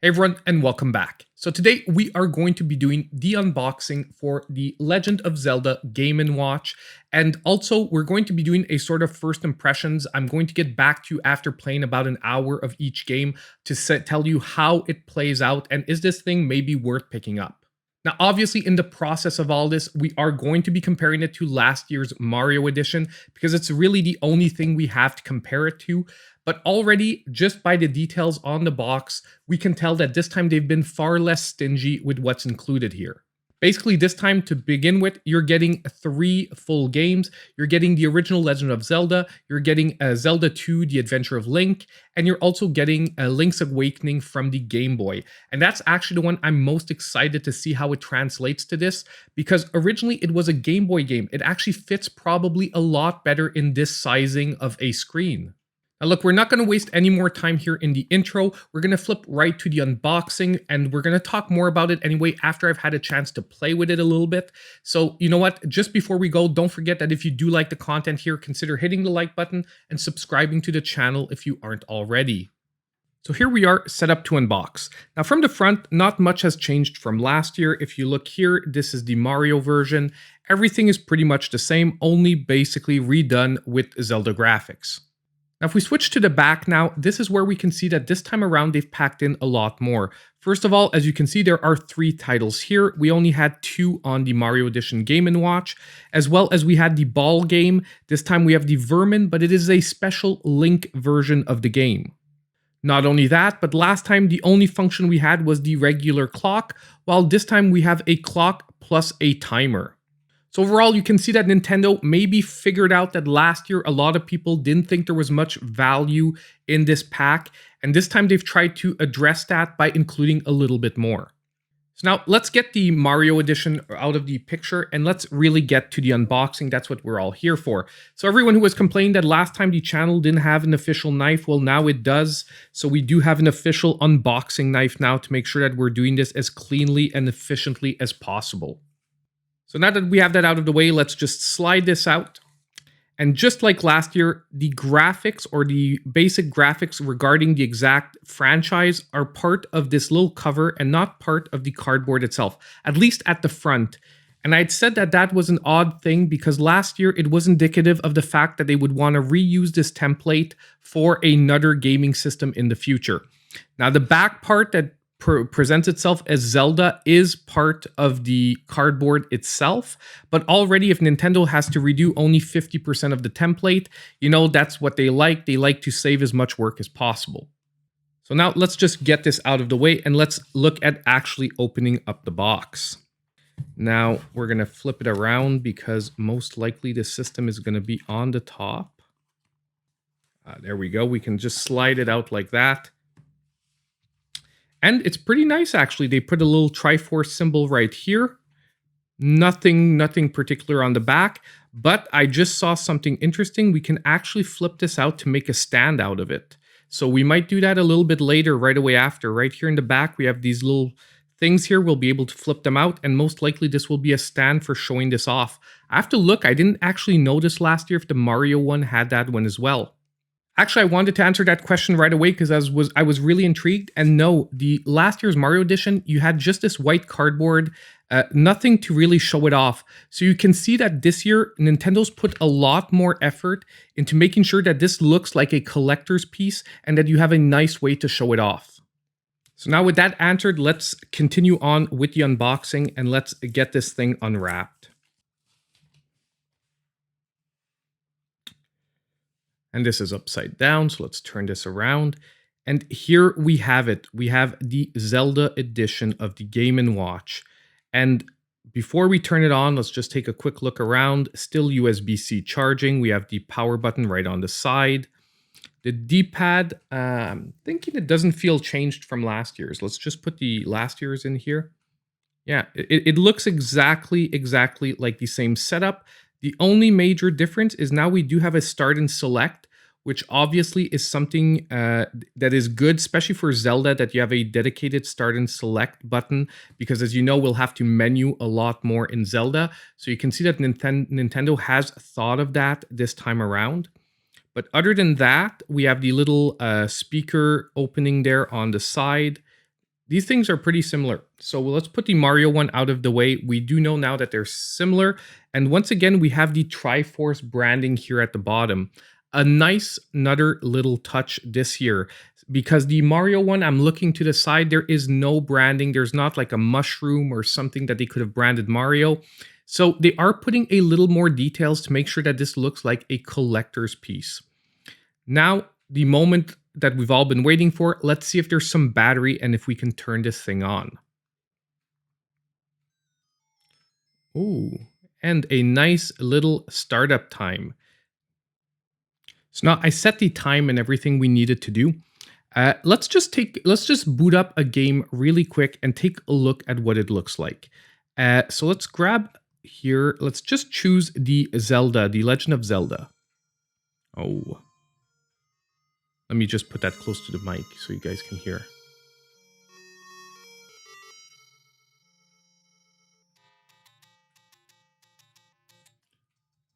Hey everyone, and welcome back. So today we are going to be doing the unboxing for the Legend of Zelda Game & Watch, and also we're going to be doing a sort of first impressions. I'm going to get back to you after playing about an hour of each game to tell you how it plays out, and is this thing maybe worth picking up. Now, obviously, in the process of all this, we are going to be comparing it to last year's Mario Edition because it's really the only thing we have to compare it to. But already, just by the details on the box, we can tell that this time they've been far less stingy with what's included here. Basically, this time to begin with, you're getting 3 full games. You're getting the original Legend of Zelda, you're getting Zelda 2, The Adventure of Link, and you're also getting Link's Awakening from the Game Boy. And that's actually the one I'm most excited to see how it translates to this, because originally it was a Game Boy game. It actually fits probably a lot better in this sizing of a screen. Now look, we're not going to waste any more time here in the intro. We're going to flip right to the unboxing, and we're going to talk more about it anyway after I've had a chance to play with it a little bit. So you know what, just before we go, don't forget that if you do like the content here, consider hitting the like button and subscribing to the channel if you aren't already. So here we are set up to unbox. Now from the front, not much has changed from last year. If you look here, this is the Mario version. Everything is pretty much the same, only basically redone with Zelda graphics. Now, if we switch to the back now, this is where we can see that this time around they've packed in a lot more. First of all, as you can see, there are 3 titles here. We only had 2 on the Mario Edition Game & Watch, as well as we had the ball game. This time we have the Vermin, but it is a special Link version of the game. Not only that, but last time the only function we had was the regular clock, while this time we have a clock plus a timer. So overall, you can see that Nintendo maybe figured out that last year a lot of people didn't think there was much value in this pack, and this time they've tried to address that by including a little bit more. So now let's get the Mario Edition out of the picture and let's really get to the unboxing. That's what we're all here for. So everyone who was complaining that last time the channel didn't have an official knife, well now it does. So we do have an official unboxing knife now to make sure that we're doing this as cleanly and efficiently as possible. So now that we have that out of the way, let's just slide this out. And just like last year, the graphics or the basic graphics regarding the exact franchise are part of this little cover and not part of the cardboard itself, at least at the front. And I'd said that that was an odd thing because last year it was indicative of the fact that they would want to reuse this template for another gaming system in the future. Now the back part that presents itself as Zelda is part of the cardboard itself, but already if Nintendo has to redo only 50% of the template, you know, that's what they like. They like to save as much work as possible. So now let's just get this out of the way and let's look at actually opening up the box. Now we're going to flip it around because most likely the system is going to be on the top. There we go. We can just slide it out like that. And it's pretty nice, actually. They put a little Triforce symbol right here. Nothing particular on the back, but I just saw something interesting. We can actually flip this out to make a stand out of it. So we might do that a little bit later, right away after. Right here in the back, we have these little things here. We'll be able to flip them out, and most likely this will be a stand for showing this off. I have to look. I didn't actually notice last year if the Mario one had that one as well. Actually, I wanted to answer that question right away because I was really intrigued. And no, the last year's Mario Edition, you had just this white cardboard, nothing to really show it off. So you can see that this year, Nintendo's put a lot more effort into making sure that this looks like a collector's piece and that you have a nice way to show it off. So now with that answered, let's continue on with the unboxing and let's get this thing unwrapped. And this is upside down, so let's turn this around. And here we have it. We have the Zelda edition of the Game & Watch. And before we turn it on, let's just take a quick look around. Still USB-C charging. We have the power button right on the side. The D-pad, I'm thinking it doesn't feel changed from last year's. Let's just put the last year's in here. Yeah, it looks exactly like the same setup. The only major difference is now we do have a start and select, which obviously is something that is good, especially for Zelda, that you have a dedicated start and select button, because as you know, we'll have to menu a lot more in Zelda. So you can see that Nintendo has thought of that this time around. But other than that, we have the little speaker opening there on the side. these things are pretty similar. So let's put the Mario one out of the way. We do know now that they're similar. And once again, we have the Triforce branding here at the bottom. A nice another little touch this year, because the Mario one, I'm looking to the side, there is no branding. There's not like a mushroom or something that they could have branded Mario. So they are putting a little more details to make sure that this looks like a collector's piece. Now, the moment that we've all been waiting for, let's see if there's some battery and if we can turn this thing on. Ooh, and a nice little startup time. So now I set the time and everything we needed to do. Let's just boot up a game really quick and take a look at what it looks like. So let's grab here. Let's just choose the Zelda, the Legend of Zelda. Oh, let me just put that close to the mic so you guys can hear.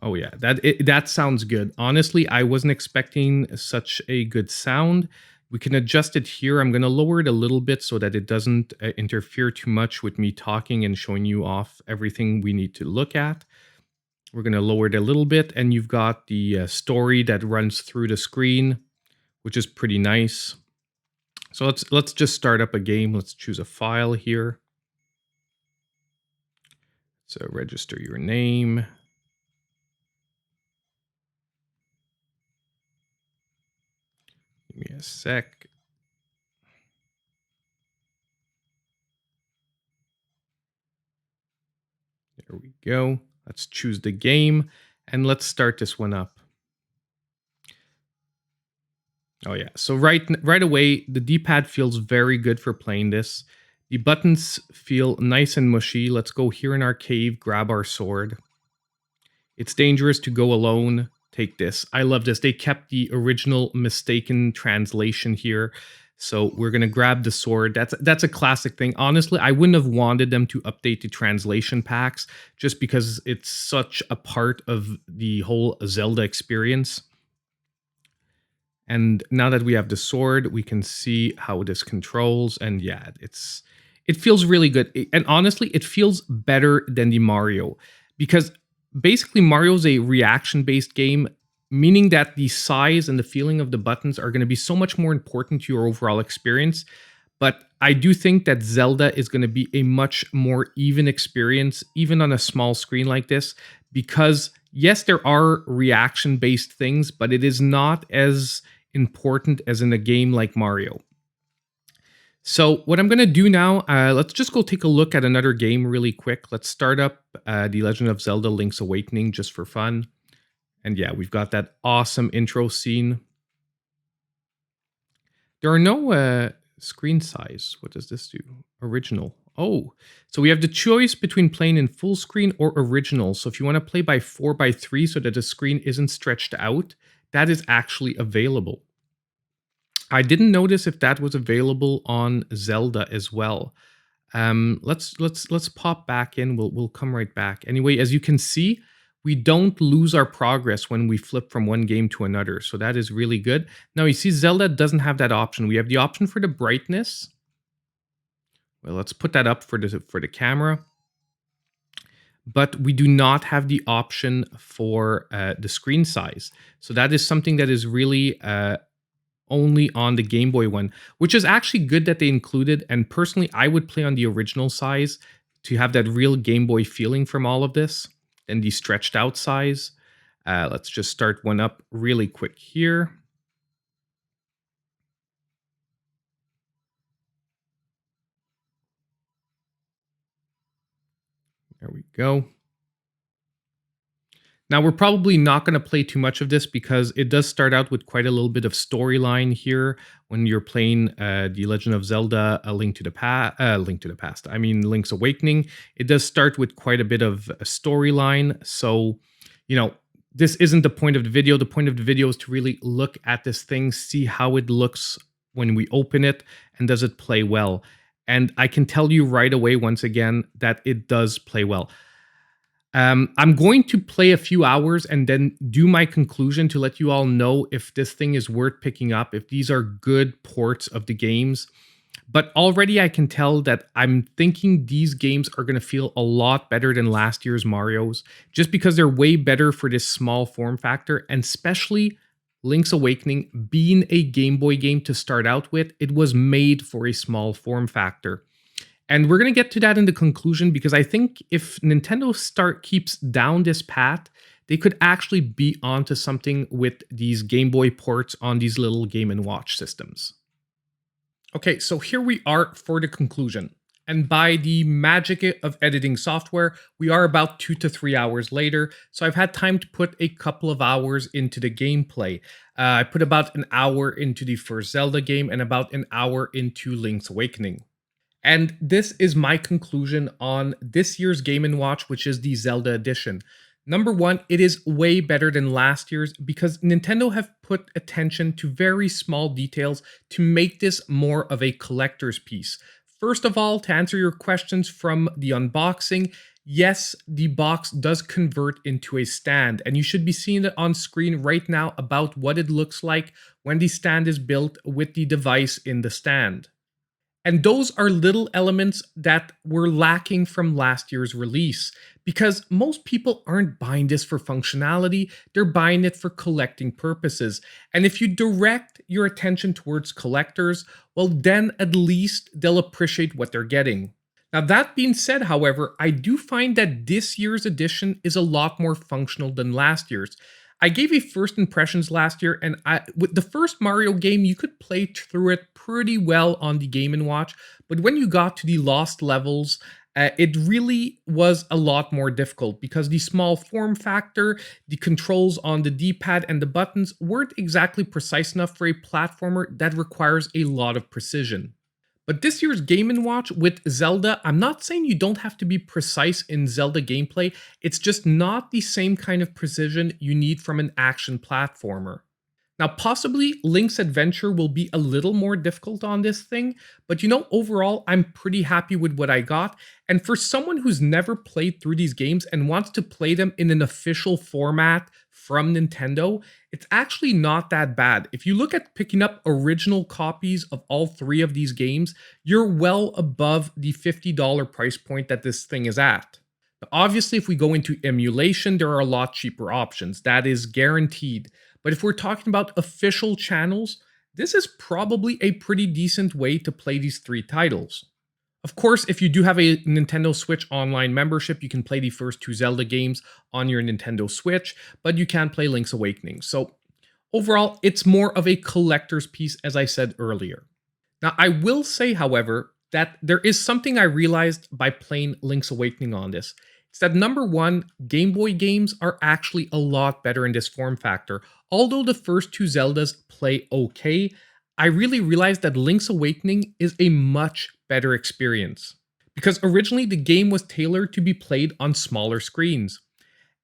Oh yeah, that sounds good. Honestly, I wasn't expecting such a good sound. We can adjust it here. I'm going to lower it a little bit so that it doesn't interfere too much with me talking and showing you off everything we need to look at. We're going to lower it a little bit, and you've got the story that runs through the screen, which is pretty nice. So let's just start up a game. Let's choose a file here. So register your name. Give me a sec. There we go. Let's choose the game and let's start this one up. Oh yeah, so right away, the D-pad feels very good for playing this. The buttons feel nice and mushy. Let's go here in our cave, grab our sword. It's dangerous to go alone. Take this. I love this. They kept the original mistaken translation here. So we're going to grab the sword. That's a classic thing. Honestly, I wouldn't have wanted them to update the translation packs just because it's such a part of the whole Zelda experience. And now that we have the sword, we can see how this controls. And yeah, it feels really good. And honestly, it feels better than the Mario, because basically Mario's a reaction-based game, meaning that the size and the feeling of the buttons are going to be so much more important to your overall experience. But I do think that Zelda is going to be a much more even experience, even on a small screen like this, because yes, there are reaction-based things, but it is not as important as in a game like Mario. So what I'm going to do now, let's just go take a look at another game really quick. Let's start up The Legend of Zelda Link's Awakening just for fun. And yeah, we've got that awesome intro scene. There are no screen size. What does this do? Original. Oh, so we have the choice between playing in full screen or original. So if you want to play by 4:3 so that the screen isn't stretched out, that is actually available. I didn't notice if that was available on Zelda as well. Let's pop back in. We'll come right back. Anyway, as you can see, we don't lose our progress when we flip from one game to another. So that is really good. Now you see Zelda doesn't have that option. We have the option for the brightness. Well, let's put that up for the camera. But we do not have the option for the screen size. So that is something that is really only on the Game Boy one, which is actually good that they included. And personally, I would play on the original size to have that real Game Boy feeling from all of this, and the stretched out size. Let's just start one up really quick here. There we go. Now, we're probably not going to play too much of this because it does start out with quite a little bit of storyline here when you're playing The Legend of Zelda: A Link to the Past. I mean, Link's Awakening. It does start with quite a bit of a storyline. So, you know, this isn't the point of the video. The point of the video is to really look at this thing, see how it looks when we open it, and does it play well. And I can tell you right away, once again, that it does play well. I'm going to play a few hours and then do my conclusion to let you all know if this thing is worth picking up, if these are good ports of the games. But already I can tell that I'm thinking these games are going to feel a lot better than last year's Mario's, just because they're way better for this small form factor, and especially Link's Awakening being a Game Boy game to start out with, it was made for a small form factor. And we're going to get to that in the conclusion because I think if Nintendo keeps down this path, they could actually be onto something with these Game Boy ports on these little Game & Watch systems. Okay, so here we are for the conclusion. And by the magic of editing software, we are about 2 to 3 hours later. So I've had time to put a couple of hours into the gameplay. I put about an hour into the first Zelda game and about an hour into Link's Awakening. And this is my conclusion on this year's Game & Watch, which is the Zelda edition. Number one, it is way better than last year's because Nintendo have put attention to very small details to make this more of a collector's piece. First of all, to answer your questions from the unboxing, yes, the box does convert into a stand, and you should be seeing it on screen right now about what it looks like when the stand is built with the device in the stand. And those are little elements that were lacking from last year's release because most people aren't buying this for functionality, they're buying it for collecting purposes. And if you direct your attention towards collectors, well, then at least they'll appreciate what they're getting. Now, that being said, however, I do find that this year's edition is a lot more functional than last year's. I gave you first impressions last year, and with the first Mario game, you could play through it pretty well on the Game & Watch, but when you got to the lost levels, it really was a lot more difficult because the small form factor, the controls on the D-pad and the buttons weren't exactly precise enough for a platformer that requires a lot of precision. But this year's Game & Watch with Zelda, I'm not saying you don't have to be precise in Zelda gameplay, it's just not the same kind of precision you need from an action platformer. Now, possibly Link's Adventure will be a little more difficult on this thing, but overall, I'm pretty happy with what I got. And for someone who's never played through these games and wants to play them in an official format from Nintendo, it's actually not that bad. If you look at picking up original copies of all three of these games, you're well above the $50 price point that this thing is at. Now, obviously, if we go into emulation, there are a lot cheaper options. That is guaranteed. But if we're talking about official channels, this is probably a pretty decent way to play these three titles. Of course, if you do have a Nintendo Switch Online membership, you can play the first two Zelda games on your Nintendo Switch, but you can't play Link's Awakening. So overall, it's more of a collector's piece, as I said earlier. Now, I will say, however, that there is something I realized by playing Link's Awakening on this. It's that number one, Game Boy games are actually a lot better in this form factor. Although the first two Zeldas play okay, I really realized that Link's Awakening is a much better experience. Because originally the game was tailored to be played on smaller screens.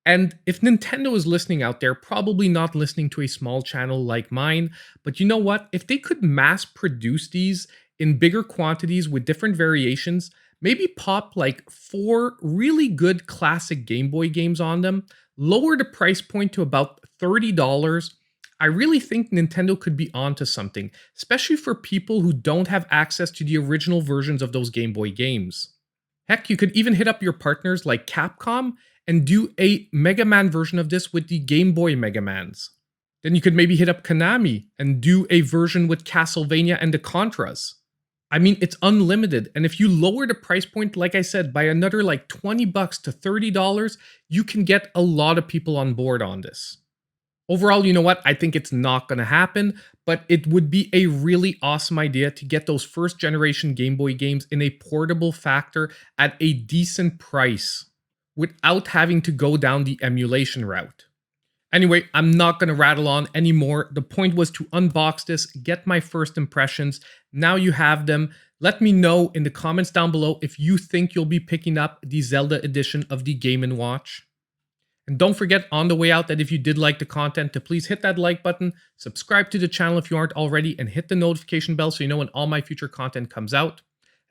And if Nintendo is listening out there, probably not listening to a small channel like mine, but you know what? If they could mass produce these in bigger quantities with different variations, maybe pop like 4 really good classic Game Boy games on them, lower the price point to about $30, I really think Nintendo could be onto something, especially for people who don't have access to the original versions of those Game Boy games. Heck, you could even hit up your partners like Capcom and do a Mega Man version of this with the Game Boy Mega Mans. Then you could maybe hit up Konami and do a version with Castlevania and the Contras. I mean, it's unlimited, and if you lower the price point, like I said, by another like $20 to $30, you can get a lot of people on board on this. Overall, you know what? I think it's not going to happen, but it would be a really awesome idea to get those first generation Game Boy games in a portable factor at a decent price without having to go down the emulation route. Anyway, I'm not going to rattle on anymore. The point was to unbox this, get my first impressions. Now you have them. Let me know in the comments down below if you think you'll be picking up the Zelda edition of the Game & Watch. And don't forget on the way out that if you did like the content to please hit that like button, subscribe to the channel if you aren't already, and hit the notification bell so you know when all my future content comes out.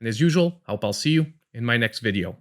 And as usual, I hope I'll see you in my next video.